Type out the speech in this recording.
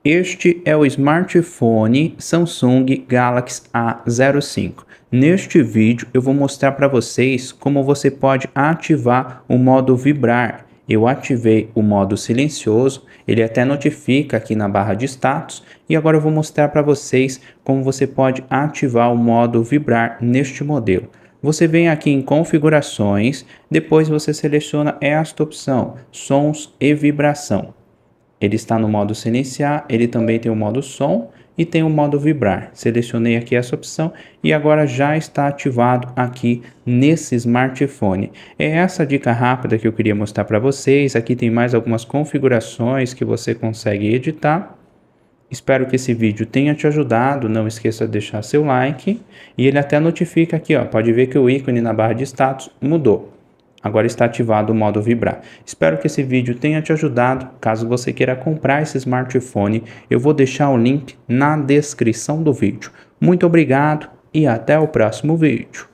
Este é o smartphone Samsung Galaxy A05. Neste vídeo eu vou mostrar para vocês como você pode ativar o modo vibrar. Eu ativei o modo silencioso, ele até notifica aqui na barra de status, e agora eu vou mostrar para vocês como você pode ativar o modo vibrar neste modelo. Você vem aqui em configurações, depois você seleciona esta opção, sons e vibração. Ele está no modo silenciar, ele também tem o modo som e tem o modo vibrar. Selecionei aqui essa opção e agora já está ativado aqui nesse smartphone. É essa dica rápida que eu queria mostrar para vocês. Aqui tem mais algumas configurações que você consegue editar. Espero que esse vídeo tenha te ajudado. Não esqueça de deixar seu like e ele até notifica aqui, ó. Pode ver que o ícone na barra de status mudou. Agora está ativado o modo vibrar. Espero que esse vídeo tenha te ajudado. Caso você queira comprar esse smartphone, eu vou deixar o link na descrição do vídeo. Muito obrigado e até o próximo vídeo.